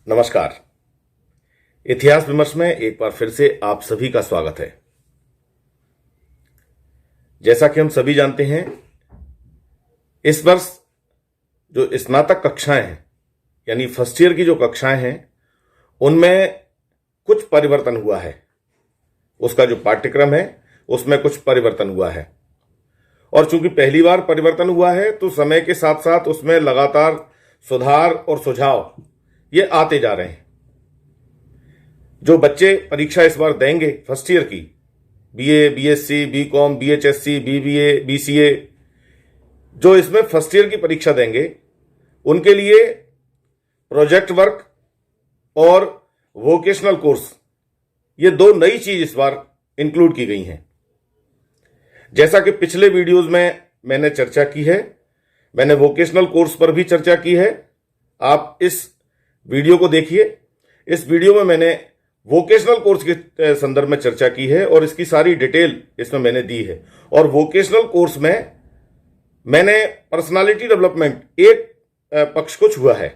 नमस्कार। इतिहास विमर्श में एक बार फिर से आप सभी का स्वागत है। जैसा कि हम सभी जानते हैं, इस वर्ष जो स्नातक कक्षाएं हैं यानी फर्स्ट ईयर की जो कक्षाएं हैं उनमें कुछ परिवर्तन हुआ है। उसका जो पाठ्यक्रम है उसमें कुछ परिवर्तन हुआ है और चूंकि पहली बार परिवर्तन हुआ है तो समय के साथ साथ उसमें लगातार सुधार और सुझाव ये आते जा रहे हैं। जो बच्चे परीक्षा इस बार देंगे फर्स्ट ईयर की, बीए, बीएससी, बीकॉम, बीएचएससी, बीबीए, बीसीए, जो इसमें फर्स्ट ईयर की परीक्षा देंगे उनके लिए प्रोजेक्ट वर्क और वोकेशनल कोर्स, ये दो नई चीज इस बार इंक्लूड की गई हैं। जैसा कि पिछले वीडियोस में मैंने चर्चा की है, मैंने वोकेशनल कोर्स पर भी चर्चा की है। आप इस वीडियो को देखिए। इस वीडियो में मैंने वोकेशनल कोर्स के संदर्भ में चर्चा की है और इसकी सारी डिटेल इसमें मैंने दी है। और वोकेशनल कोर्स में मैंने पर्सनालिटी डेवलपमेंट एक पक्ष को छुआ है।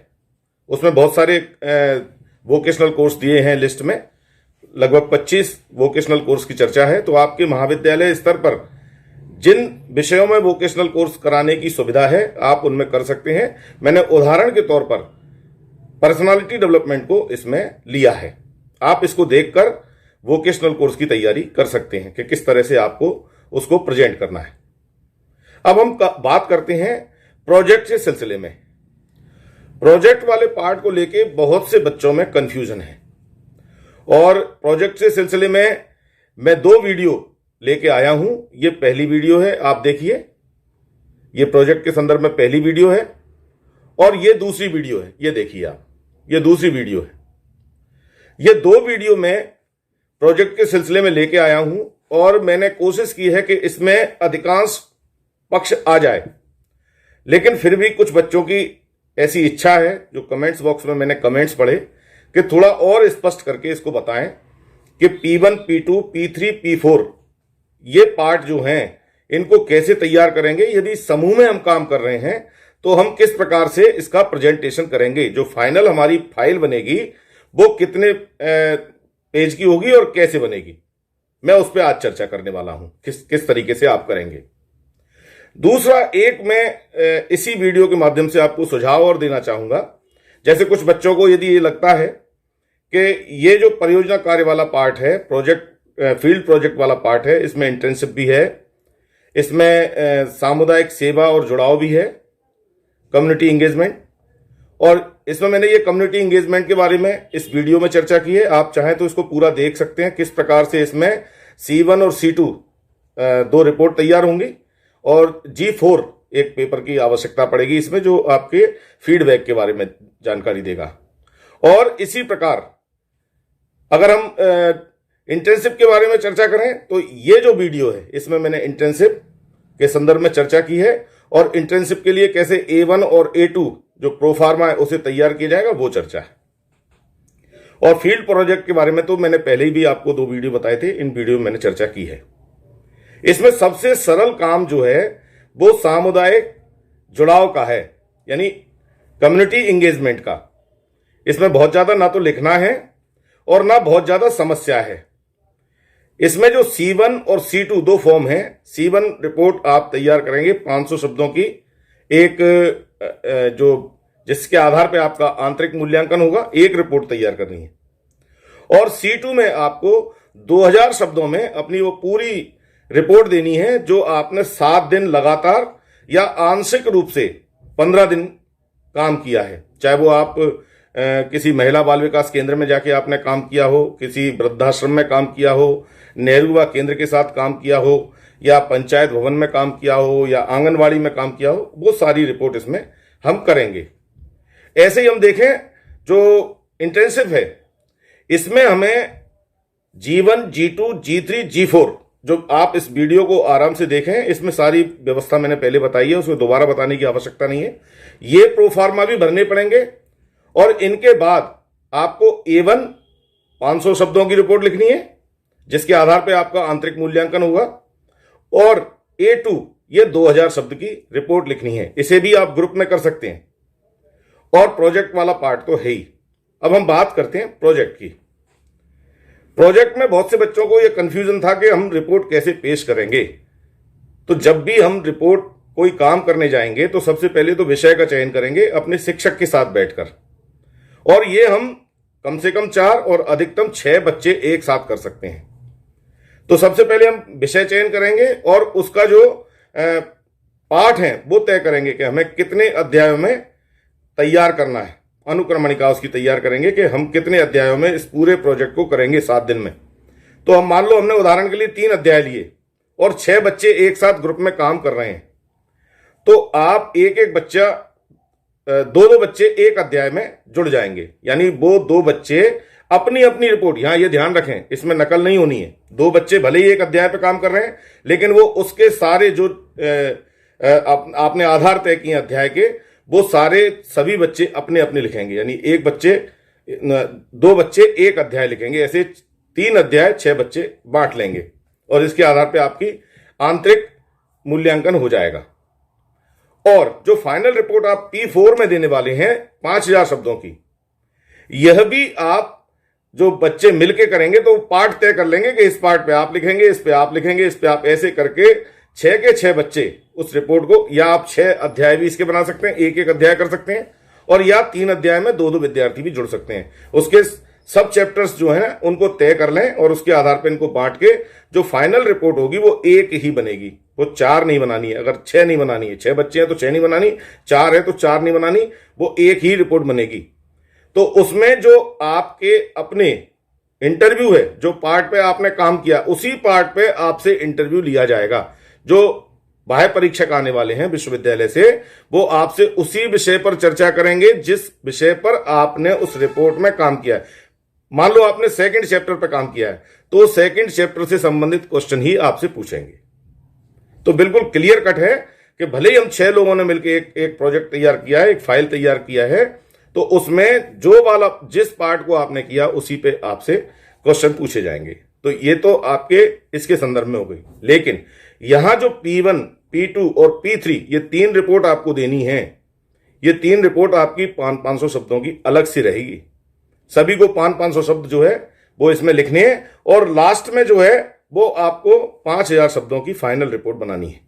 उसमें बहुत सारे वोकेशनल कोर्स दिए हैं लिस्ट में, लगभग 25 वोकेशनल कोर्स की चर्चा है। तो आपके महाविद्यालय स्तर पर जिन विषयों में वोकेशनल कोर्स कराने की सुविधा है आप उनमें कर सकते हैं। मैंने उदाहरण के तौर पर पर्सनालिटी डेवलपमेंट को इसमें लिया है। आप इसको देखकर वोकेशनल कोर्स की तैयारी कर सकते हैं कि किस तरह से आपको उसको प्रेजेंट करना है। अब हम बात करते हैं प्रोजेक्ट के सिलसिले में। प्रोजेक्ट वाले पार्ट को लेके बहुत से बच्चों में कंफ्यूजन है और प्रोजेक्ट के सिलसिले में मैं 2 वीडियो लेके आया हूं। ये पहली वीडियो है, आप देखिए। ये प्रोजेक्ट के संदर्भ में पहली वीडियो है और ये दूसरी वीडियो है। ये देखिए आप, ये दूसरी वीडियो है। ये 2 वीडियो में प्रोजेक्ट के सिलसिले में लेके आया हूं और मैंने कोशिश की है कि इसमें अधिकांश पक्ष आ जाए, लेकिन फिर भी कुछ बच्चों की ऐसी इच्छा है, जो कमेंट्स बॉक्स में मैंने कमेंट्स पढ़े, कि थोड़ा और स्पष्ट करके इसको बताएं कि P1, P2, P3, P4 ये पार्ट जो हैं इनको कैसे तैयार करेंगे। यदि समूह में हम काम कर रहे हैं तो हम किस प्रकार से इसका प्रेजेंटेशन करेंगे। जो फाइनल हमारी फाइल बनेगी वो कितने पेज की होगी और कैसे बनेगी, मैं उस पर आज चर्चा करने वाला हूं, किस तरीके से आप करेंगे। दूसरा, एक मैं इसी वीडियो के माध्यम से आपको सुझाव और देना चाहूंगा। जैसे कुछ बच्चों को यदि ये लगता है कि ये जो परियोजना कार्य वाला पार्ट है, फील्ड प्रोजेक्ट वाला पार्ट है, इसमें इंटर्नशिप भी है, इसमें सामुदायिक सेवा और जुड़ाव भी है, कम्युनिटी एंगेजमेंट, और इसमें मैंने ये कम्युनिटी एंगेजमेंट के बारे में इस वीडियो में चर्चा की है। आप चाहें तो इसको पूरा देख सकते हैं, किस प्रकार से इसमें C1 और C2 2 रिपोर्ट तैयार होंगी और G4 एक पेपर की आवश्यकता पड़ेगी इसमें, जो आपके फीडबैक के बारे में जानकारी देगा। और इसी प्रकार अगर हम इंटर्नशिप के बारे में चर्चा करें तो ये जो वीडियो है इसमें मैंने इंटर्नशिप के संदर्भ में चर्चा की है और इंटर्नशिप के लिए कैसे A1 और A2 जो प्रोफार्मा है उसे तैयार किया जाएगा वो चर्चा है। और फील्ड प्रोजेक्ट के बारे में तो मैंने पहले ही भी आपको 2 वीडियो बताए थे, इन वीडियो में मैंने चर्चा की है। इसमें सबसे सरल काम जो है वो सामुदायिक जुड़ाव का है, यानी कम्युनिटी एंगेजमेंट का। इसमें बहुत ज्यादा ना तो लिखना है और ना बहुत ज्यादा समस्या है। इसमें जो C1 और C2 2 फॉर्म हैं, C1 रिपोर्ट आप तैयार करेंगे 500 शब्दों की, एक जो जिसके आधार पे आपका आंतरिक मूल्यांकन होगा, एक रिपोर्ट तैयार करनी है। और C2 में आपको 2000 शब्दों में अपनी वो पूरी रिपोर्ट देनी है जो आपने 7 दिन लगातार या आंशिक रूप से 15 दिन काम किया है। चाहे वो आप किसी महिला बाल विकास केंद्र में जाके आपने काम किया हो, किसी वृद्धाश्रम में काम किया हो, नेहरू युवा केंद्र के साथ काम किया हो, या पंचायत भवन में काम किया हो, या आंगनवाड़ी में काम किया हो, वो सारी रिपोर्ट इसमें हम करेंगे। ऐसे ही हम देखें जो इंटर्नशिप है, इसमें हमें G1, G2, G3, G4, जो आप इस वीडियो को आराम से देखें, इसमें सारी व्यवस्था मैंने पहले बताई है, उसमें दोबारा बताने की आवश्यकता नहीं है। ये प्रोफार्मा भी भरने पड़ेंगे और इनके बाद आपको A1 500 शब्दों की रिपोर्ट लिखनी है जिसके आधार पर आपका आंतरिक मूल्यांकन होगा, और A2 ये 2000 शब्द की रिपोर्ट लिखनी है। इसे भी आप ग्रुप में कर सकते हैं। और प्रोजेक्ट वाला पार्ट तो है ही। अब हम बात करते हैं प्रोजेक्ट की। प्रोजेक्ट में बहुत से बच्चों को यह कंफ्यूजन था कि हम रिपोर्ट कैसे पेश करेंगे। तो जब भी हम रिपोर्ट कोई काम करने जाएंगे तो सबसे पहले तो विषय का चयन करेंगे अपने शिक्षक के साथ बैठकर, और ये हम कम से कम 4 और अधिकतम 6 बच्चे एक साथ कर सकते हैं। तो सबसे पहले हम विषय चयन करेंगे और उसका जो पाठ है वो तय करेंगे कि हमें कितने अध्यायों में तैयार करना है। अनुक्रमणिका उसकी तैयार करेंगे कि हम कितने अध्यायों में इस पूरे प्रोजेक्ट को करेंगे 7 दिन में। तो हम मान लो हमने उदाहरण के लिए 3 अध्याय लिए और 6 बच्चे एक साथ ग्रुप में काम कर रहे हैं, तो आप एक बच्चा 2 बच्चे एक अध्याय में जुड़ जाएंगे। यानी वो 2 बच्चे अपनी अपनी रिपोर्ट, यहां ये ध्यान रखें इसमें नकल नहीं होनी है। 2 बच्चे भले ही एक अध्याय पे काम कर रहे हैं, लेकिन वो उसके सारे जो आपने आधार तय किए अध्याय के, वो सारे सभी बच्चे अपने अपने लिखेंगे। यानी 2 बच्चे एक अध्याय लिखेंगे। ऐसे 3 अध्याय 6 बच्चे बांट लेंगे और इसके आधार पे आपकी आंतरिक मूल्यांकन हो जाएगा। और जो फाइनल रिपोर्ट आप P4 में देने वाले हैं 5000 शब्दों की, यह भी आप जो बच्चे मिलके करेंगे तो पार्ट तय कर लेंगे कि इस पार्ट पे आप लिखेंगे, इस पे आप लिखेंगे, इस पे आप, ऐसे करके 6 के 6 बच्चे उस रिपोर्ट को, या आप 6 अध्याय भी इसके बना सकते हैं, एक अध्याय कर सकते हैं, और या 3 अध्याय में 2 विद्यार्थी भी जुड़ सकते हैं। उसके सब चैप्टर्स जो है उनको तय कर लें और उसके आधार पर इनको बांट के जो फाइनल रिपोर्ट होगी वो एक ही बनेगी। वो 4 नहीं बनानी है, अगर 6 नहीं बनानी है, 6 बच्चे हैं तो 6 नहीं बनानी, 4 है तो 4 नहीं बनानी, वो एक ही रिपोर्ट बनेगी। तो उसमें जो आपके अपने इंटरव्यू है, जो पार्ट पे आपने काम किया उसी पार्ट पे आपसे इंटरव्यू लिया जाएगा। जो बाह्य परीक्षक आने वाले हैं विश्वविद्यालय से, वो आपसे उसी विषय पर चर्चा करेंगे जिस विषय पर आपने उस रिपोर्ट में काम किया है। मान लो आपने 2nd चैप्टर पर काम किया है, तो 2nd चैप्टर से संबंधित क्वेश्चन ही आपसे पूछेंगे। तो बिल्कुल क्लियर कट है कि भले ही हम 6 लोगों ने मिलकर एक प्रोजेक्ट तैयार किया है, एक फाइल तैयार किया है, तो उसमें जो वाला जिस पार्ट को आपने किया उसी पे आपसे क्वेश्चन पूछे जाएंगे। तो ये तो आपके इसके संदर्भ में हो गई। लेकिन यहां जो P1, P2 और P3 ये 3 रिपोर्ट आपको देनी है, ये 3 रिपोर्ट आपकी 500 शब्दों की अलग से रहेगी। सभी को 500 शब्द जो है वो इसमें लिखने हैं, और लास्ट में जो है वो आपको 5000 शब्दों की फाइनल रिपोर्ट बनानी है।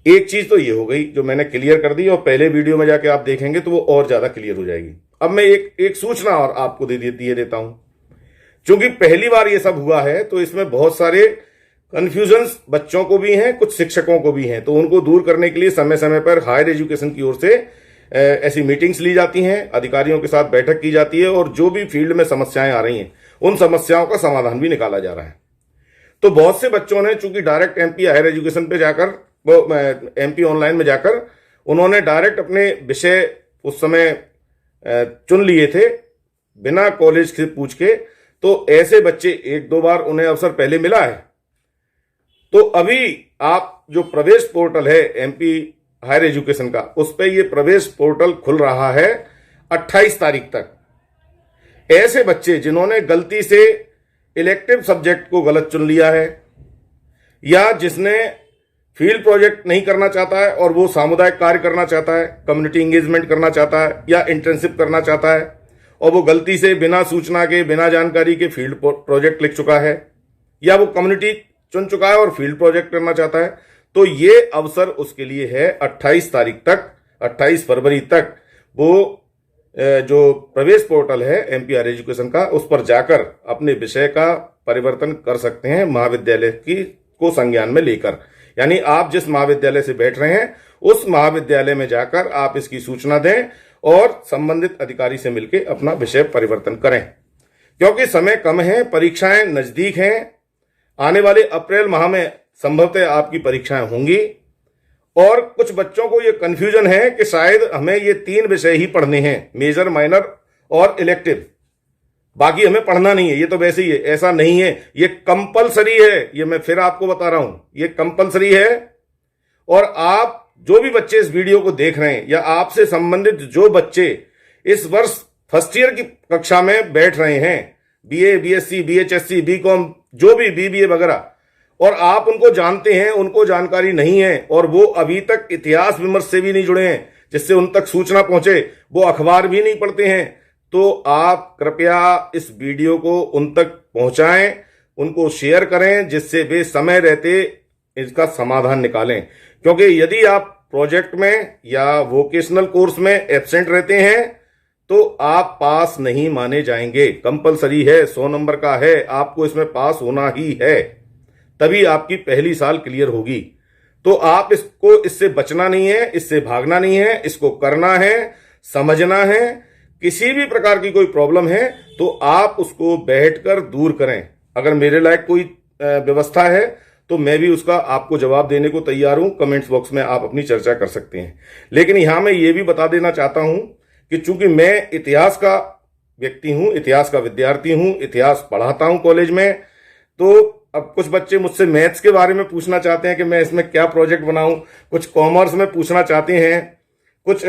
एक चीज तो ये हो गई जो मैंने क्लियर कर दी, और पहले वीडियो में जाके आप देखेंगे तो वो और ज्यादा क्लियर हो जाएगी। अब मैं एक सूचना और आपको दे देता हूं। क्योंकि पहली बार ये सब हुआ है तो इसमें बहुत सारे कंफ्यूजन्स बच्चों को भी हैं, कुछ शिक्षकों को भी हैं। तो उनको दूर करने के लिए समय समय पर हायर एजुकेशन की ओर से ऐसी मीटिंग्स ली जाती हैं, अधिकारियों के साथ बैठक की जाती है, और जो भी फील्ड में समस्याएं आ रही हैं उन समस्याओं का समाधान भी निकाला जा रहा है। तो बहुत से बच्चों ने चूंकि डायरेक्ट MP हायर एजुकेशन पे जाकर, वो MP ऑनलाइन में जाकर उन्होंने डायरेक्ट अपने विषय उस समय चुन लिए थे बिना कॉलेज से पूछ के। तो ऐसे बच्चे 1-2 बार उन्हें अवसर पहले मिला है। तो अभी आप जो प्रवेश पोर्टल है MP हायर एजुकेशन का, उस पर ये प्रवेश पोर्टल खुल रहा है 28 तारीख तक। ऐसे बच्चे जिन्होंने गलती से इलेक्टिव सब्जेक्ट को गलत चुन लिया है, या जिसने फील्ड प्रोजेक्ट नहीं करना चाहता है और वो सामुदायिक कार्य करना चाहता है, कम्युनिटी एंगेजमेंट करना चाहता है, या इंटर्नशिप करना चाहता है, और वो गलती से बिना सूचना के, बिना जानकारी के फील्ड प्रोजेक्ट लिख चुका है, या वो कम्युनिटी चुन चुका है और फील्ड प्रोजेक्ट करना चाहता है, तो ये अवसर उसके लिए है 28 तारीख तक, 28 फरवरी तक। वो जो प्रवेश पोर्टल है MP हायर एजुकेशन का, उस पर जाकर अपने विषय का परिवर्तन कर सकते हैं महाविद्यालय को संज्ञान में लेकर। यानी आप जिस महाविद्यालय से बैठ रहे हैं उस महाविद्यालय में जाकर आप इसकी सूचना दें और संबंधित अधिकारी से मिलकर अपना विषय परिवर्तन करें। क्योंकि समय कम है, परीक्षाएं नजदीक हैं, आने वाले अप्रैल माह में संभवतः आपकी परीक्षाएं होंगी, और कुछ बच्चों को यह कंफ्यूजन है कि शायद हमें ये 3 विषय ही पढ़ने हैं, मेजर, माइनर और इलेक्टिव, बाकी हमें पढ़ना नहीं है। ये तो वैसे ही है, ऐसा नहीं है, ये कंपलसरी है। ये मैं फिर आपको बता रहा हूं, ये कंपलसरी है। और आप जो भी बच्चे इस वीडियो को देख रहे हैं, या आपसे संबंधित जो बच्चे इस वर्ष फर्स्ट ईयर की कक्षा में बैठ रहे हैं, BA, BSc, BHSC, BCom, जो भी BBA वगैरह, और आप उनको जानते हैं, उनको जानकारी नहीं है, और वो अभी तक इतिहास विमर्श से भी नहीं जुड़े हैं जिससे उन तक सूचना पहुंचे, वो अखबार भी नहीं पढ़ते हैं, तो आप कृपया इस वीडियो को उन तक पहुंचाएं, उनको शेयर करें, जिससे वे समय रहते इसका समाधान निकालें। क्योंकि यदि आप प्रोजेक्ट में या वोकेशनल कोर्स में एब्सेंट रहते हैं तो आप पास नहीं माने जाएंगे। कंपलसरी है, 100 नंबर का है, आपको इसमें पास होना ही है, तभी आपकी पहली साल क्लियर होगी। तो आप इससे बचना नहीं है, इससे भागना नहीं है, इसको करना है, समझना है। किसी भी प्रकार की कोई प्रॉब्लम है तो आप उसको बैठकर दूर करें। अगर मेरे लायक कोई व्यवस्था है तो मैं भी उसका आपको जवाब देने को तैयार हूं। कमेंट्स बॉक्स में आप अपनी चर्चा कर सकते हैं। लेकिन यहां मैं ये भी बता देना चाहता हूं कि चूंकि मैं इतिहास का व्यक्ति हूं, इतिहास का विद्यार्थी हूं, इतिहास पढ़ाता हूं कॉलेज में, तो अब कुछ बच्चे मुझसे मैथ्स के बारे में पूछना चाहते हैं कि मैं इसमें क्या प्रोजेक्ट बनाऊं, कुछ कॉमर्स में पूछना चाहते हैं, कुछ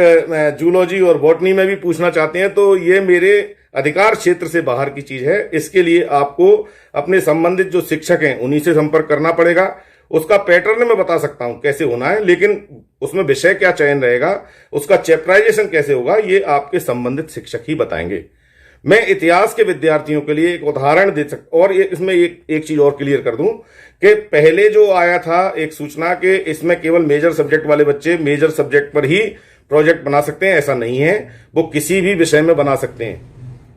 जूलॉजी और बॉटनी में भी पूछना चाहते हैं। तो ये मेरे अधिकार क्षेत्र से बाहर की चीज है। इसके लिए आपको अपने संबंधित जो शिक्षक हैं उन्हीं से संपर्क करना पड़ेगा। उसका पैटर्न मैं बता सकता हूं कैसे होना है, लेकिन उसमें विषय क्या चयन रहेगा, उसका चैप्टराइजेशन कैसे होगा, ये आपके संबंधित शिक्षक ही बताएंगे। मैं इतिहास के विद्यार्थियों के लिए एक उदाहरण दे सकता, और इसमें एक चीज और क्लियर कर दूं कि पहले जो आया था एक सूचना के इसमें केवल मेजर सब्जेक्ट वाले बच्चे मेजर सब्जेक्ट पर ही प्रोजेक्ट बना सकते हैं। ऐसा नहीं है, वो किसी भी विषय में बना सकते हैं।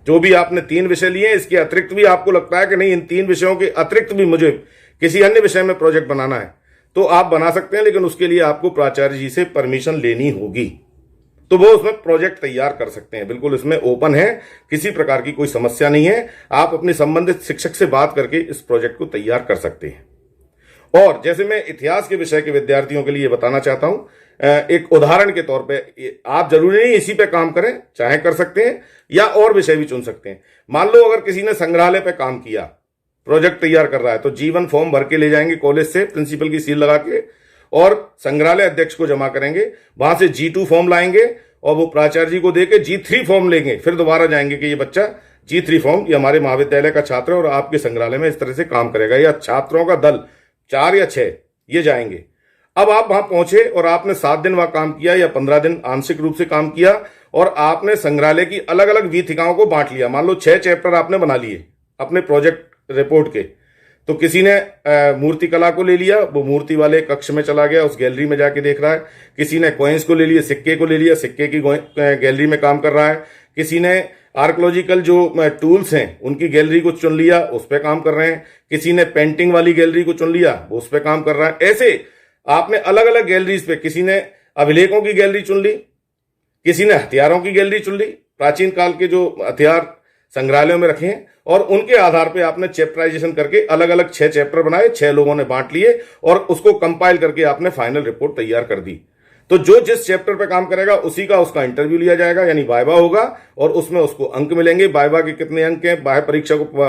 जो भी आपने 3 विषय लिए, इसके अतिरिक्त भी आपको लगता है कि नहीं इन 3 विषयों के अतिरिक्त भी मुझे किसी अन्य विषय में प्रोजेक्ट बनाना है, तो आप बना सकते हैं। लेकिन उसके लिए आपको प्राचार्य जी से परमिशन लेनी होगी, तो वो उसमें प्रोजेक्ट तैयार कर सकते हैं। बिल्कुल इसमें ओपन है, किसी प्रकार की कोई समस्या नहीं है। आप अपने संबंधित शिक्षक से बात करके इस प्रोजेक्ट को तैयार कर सकते हैं। और जैसे मैं इतिहास के विषय के विद्यार्थियों के लिए बताना चाहता हूं, एक उदाहरण के तौर पे, आप जरूरी नहीं इसी पे काम करें, चाहे कर सकते हैं या और विषय भी चुन सकते हैं। मान लो अगर किसी ने संग्रहालय पे काम किया, प्रोजेक्ट तैयार कर रहा है, तो G1 फॉर्म भर के ले जाएंगे कॉलेज से, प्रिंसिपल की सील लगा के, और संग्रहालय अध्यक्ष को जमा करेंगे। वहां से G2 फॉर्म लाएंगे और वो प्राचार्य जी को देके G3 फॉर्म लेंगे। फिर दोबारा जाएंगे कि ये बच्चा G3 फॉर्म, ये हमारे महाविद्यालय का छात्र है और आपके संग्रहालय में इस तरह से काम करेगा। या छात्रों का दल 4 या 6 ये जाएंगे। अब आप वहां पहुंचे और आपने 7 दिन वहां काम किया या 15 दिन आंशिक रूप से काम किया, और आपने संग्रहालय की अलग अलग वीथिकाओं को बांट लिया। मान लो 6 चैप्टर आपने बना लिए अपने प्रोजेक्ट रिपोर्ट के। तो किसी ने मूर्ति कला को ले लिया, वो मूर्ति वाले कक्ष में चला गया, उस गैलरी में जाके देख रहा है। किसी ने कॉइन्स को ले लिया, सिक्के को ले लिया, सिक्के की गैलरी में काम कर रहा है। किसी ने आर्कोलॉजिकल जो टूल्स हैं उनकी गैलरी को चुन लिया, उस पर काम कर रहे हैं। किसी ने पेंटिंग वाली गैलरी को चुन लिया, वो उस पर काम कर रहा है। ऐसे आपने अलग अलग गैलरीज पे, किसी ने अभिलेखों की गैलरी चुन ली, किसी ने हथियारों की गैलरी चुन ली, प्राचीन काल के जो हथियार संग्रहालयों में रखे हैं, और उनके आधार पे आपने चैप्टराइजेशन करके अलग अलग 6 चैप्टर बनाए, 6 लोगों ने बांट लिए और उसको कंपाइल करके आपने फाइनल रिपोर्ट तैयार कर दी। तो जो जिस चैप्टर पे काम करेगा उसी का उसका इंटरव्यू लिया जाएगा, यानी वाइवा होगा, और उसमें उसको अंक मिलेंगे। वाइवा के कितने अंक हैं, बाह्य परीक्षा को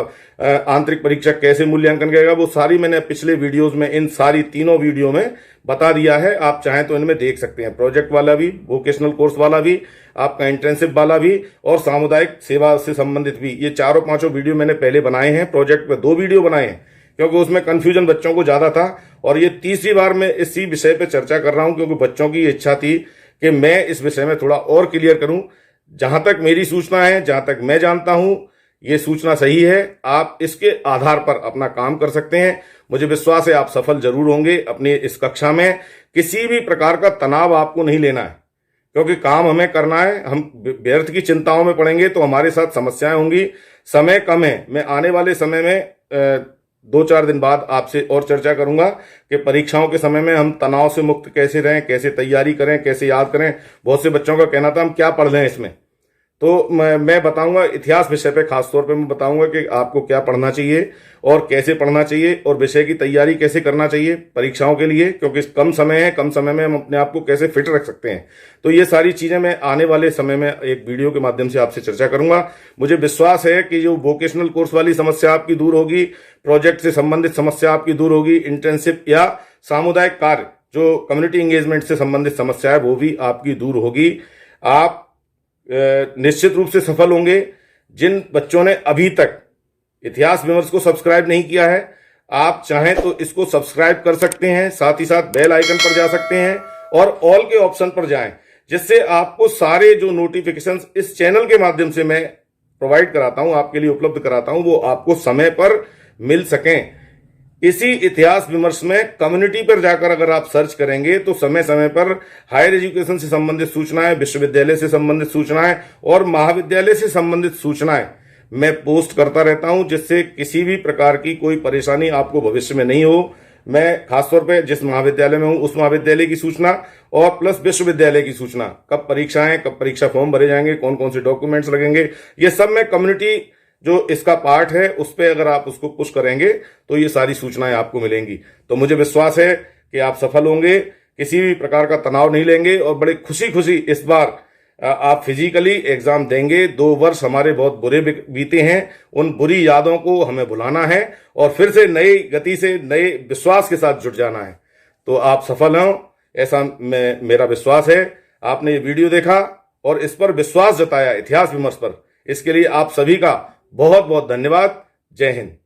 आंतरिक परीक्षा कैसे मूल्यांकन करेगा, वो सारी मैंने पिछले वीडियोस में, इन सारी तीनों वीडियो में बता दिया है। आप चाहें तो इनमें देख सकते हैं, प्रोजेक्ट वाला भी, वोकेशनल कोर्स वाला भी, आपका इंटर्नशिप वाला भी, और सामुदायिक सेवा से संबंधित भी। ये 4-5 वीडियो मैंने पहले बनाए हैं। प्रोजेक्ट पे 2 वीडियो बनाए हैं क्योंकि उसमें कंफ्यूजन बच्चों को ज्यादा था, और ये तीसरी बार मैं इसी विषय पे चर्चा कर रहा हूं क्योंकि बच्चों की इच्छा थी कि मैं इस विषय में थोड़ा और क्लियर करूं। जहां तक मेरी सूचना है, जहां तक मैं जानता हूं, ये सूचना सही है। आप इसके आधार पर अपना काम कर सकते हैं। मुझे विश्वास है आप सफल जरूर होंगे अपनी इस कक्षा में। किसी भी प्रकार का तनाव आपको नहीं लेना है, क्योंकि काम हमें करना है। हम व्यर्थ की चिंताओं में पड़ेंगे तो हमारे साथ समस्याएं होंगी। समय कम है, मैं आने वाले समय में 2-4 दिन बाद आपसे और चर्चा करूंगा कि परीक्षाओं के समय में हम तनाव से मुक्त कैसे रहें, कैसे तैयारी करें, कैसे याद करें। बहुत से बच्चों का कहना था हम क्या पढ़ लें इसमें, तो मैं बताऊंगा इतिहास विषय पे, खासतौर पे मैं बताऊंगा कि आपको क्या पढ़ना चाहिए और कैसे पढ़ना चाहिए, और विषय की तैयारी कैसे करना चाहिए परीक्षाओं के लिए, क्योंकि कम समय है, कम समय में हम अपने आप को कैसे फिट रख सकते हैं। तो ये सारी चीजें मैं आने वाले समय में एक वीडियो के माध्यम से आपसे चर्चा करूंगा। मुझे विश्वास है कि जो वोकेशनल कोर्स वाली समस्या आपकी दूर होगी, प्रोजेक्ट से संबंधित समस्या आपकी दूर होगी, इंटर्नशिप या सामुदायिक कार्य जो कम्युनिटी एंगेजमेंट से संबंधित समस्या है वो भी आपकी दूर होगी। आप निश्चित रूप से सफल होंगे। जिन बच्चों ने अभी तक इतिहास विमर्श को सब्सक्राइब नहीं किया है, आप चाहें तो इसको सब्सक्राइब कर सकते हैं, साथ ही साथ बेल आइकन पर जा सकते हैं और ऑल के ऑप्शन पर जाएं, जिससे आपको सारे जो नोटिफिकेशंस इस चैनल के माध्यम से मैं प्रोवाइड कराता हूं, आपके लिए उपलब्ध कराता हूं, वो आपको समय पर मिल सकें। इसी इतिहास विमर्श में कम्युनिटी पर जाकर अगर आप सर्च करेंगे तो समय समय पर हायर एजुकेशन से संबंधित सूचनाएं, विश्वविद्यालय से संबंधित सूचनाएं और महाविद्यालय से संबंधित सूचनाएं मैं पोस्ट करता रहता हूं, जिससे किसी भी प्रकार की कोई परेशानी आपको भविष्य में नहीं हो। मैं खासतौर पे जिस महाविद्यालय में हूं उस महाविद्यालय की सूचना और प्लस विश्वविद्यालय की सूचना, कब परीक्षाएं, कब परीक्षा फॉर्म भरे जाएंगे, कौन कौन से डॉक्यूमेंट्स लगेंगे, ये सब मैं कम्युनिटी जो इसका पार्ट है उस पर अगर आप उसको पुश करेंगे तो ये सारी सूचनाएं आपको मिलेंगी। तो मुझे विश्वास है कि आप सफल होंगे, किसी भी प्रकार का तनाव नहीं लेंगे और बड़े खुशी खुशी इस बार आप फिजिकली एग्जाम देंगे। 2 वर्ष हमारे बहुत बुरे बीते हैं, उन बुरी यादों को हमें भुलाना है और फिर से नई गति से नए विश्वास के साथ जुट जाना है। तो आप सफल हों ऐसा मेरा विश्वास है। आपने ये वीडियो देखा और इस पर विश्वास जताया इतिहास विमर्श पर, इसके लिए आप सभी का बहुत बहुत धन्यवाद। जय हिंद।